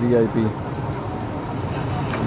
VIP.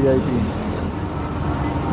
VIP،